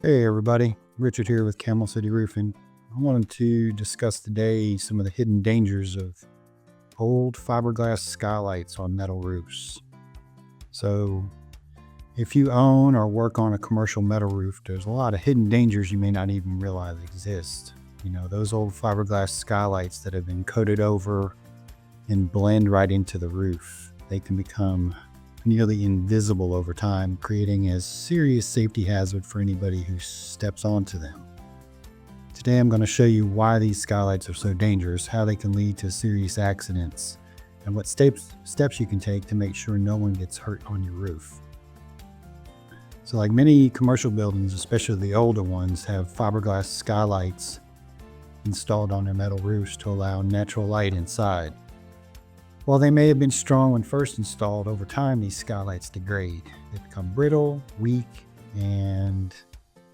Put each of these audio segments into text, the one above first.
Hey everybody, Richard here with Camel City Roofing. I wanted to discuss today some of the hidden dangers of old fiberglass skylights on metal roofs. So if you own or work on a commercial metal roof, there's a lot of hidden dangers you may not even realize exist. Those old fiberglass skylights that have been coated over and blend right into the roof. They can become nearly invisible over time, creating a serious safety hazard for anybody who steps onto them. Today I'm going to show you why these skylights are so dangerous, how they can lead to serious accidents, and what steps you can take to make sure no one gets hurt on your roof. So like many commercial buildings, especially the older ones, have fiberglass skylights installed on their metal roofs to allow natural light inside. While they may have been strong when first installed, over time these skylights degrade. They become brittle, weak, and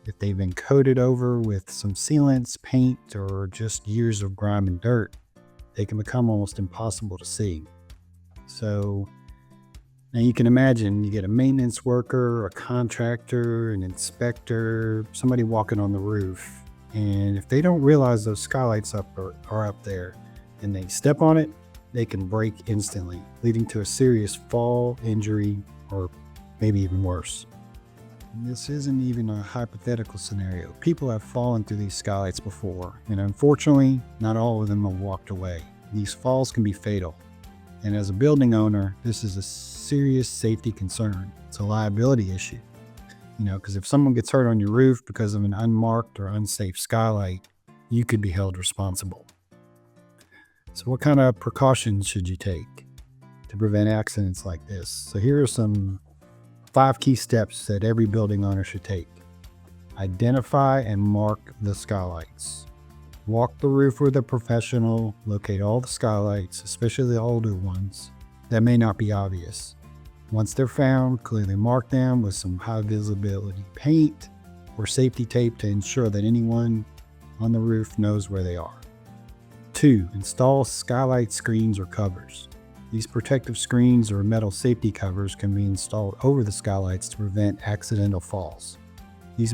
if they've been coated over with some sealants, paint, or just years of grime and dirt, they can become almost impossible to see. So now you can imagine you get a maintenance worker, a contractor, an inspector, somebody walking on the roof, and if they don't realize those skylights are up there and they step on it, they can break instantly, leading to a serious fall, injury, or maybe even worse. And this isn't even a hypothetical scenario. People have fallen through these skylights before, and unfortunately, not all of them have walked away. These falls can be fatal. And as a building owner, this is a serious safety concern. It's a liability issue. Because if someone gets hurt on your roof because of an unmarked or unsafe skylight, you could be held responsible. So what kind of precautions should you take to prevent accidents like this? So here are some 5 key steps that every building owner should take. Identify and mark the skylights. Walk the roof with a professional. Locate all the skylights, especially the older ones, that may not be obvious. Once they're found, clearly mark them with some high visibility paint or safety tape to ensure that anyone on the roof knows where they are. 2. Install skylight screens or covers. These protective screens or metal safety covers can be installed over the skylights to prevent accidental falls. These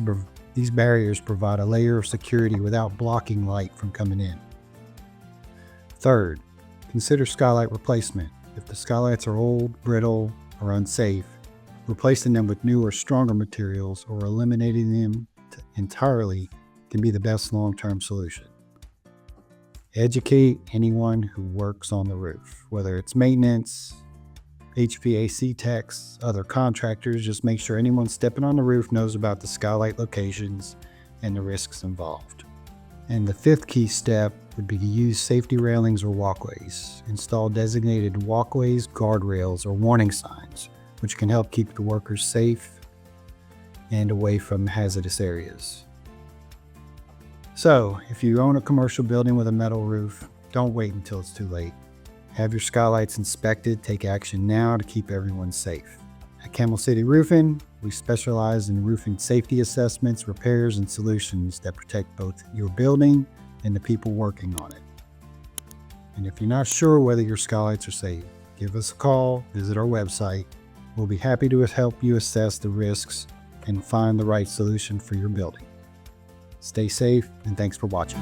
barriers provide a layer of security without blocking light from coming in. 3. Consider skylight replacement. If the skylights are old, brittle, or unsafe, replacing them with newer, stronger materials or eliminating them entirely can be the best long-term solution. Educate anyone who works on the roof, whether it's maintenance, HVAC techs, other contractors. Just make sure anyone stepping on the roof knows about the skylight locations and the risks involved. And the 5th key step would be to use safety railings or walkways. Install designated walkways, guardrails, or warning signs, which can help keep the workers safe and away from hazardous areas. So, if you own a commercial building with a metal roof, don't wait until it's too late. Have your skylights inspected. Take action now to keep everyone safe. At Camel City Roofing, we specialize in roofing safety assessments, repairs, and solutions that protect both your building and the people working on it. And if you're not sure whether your skylights are safe, give us a call, visit our website. We'll be happy to help you assess the risks and find the right solution for your building. Stay safe, and thanks for watching.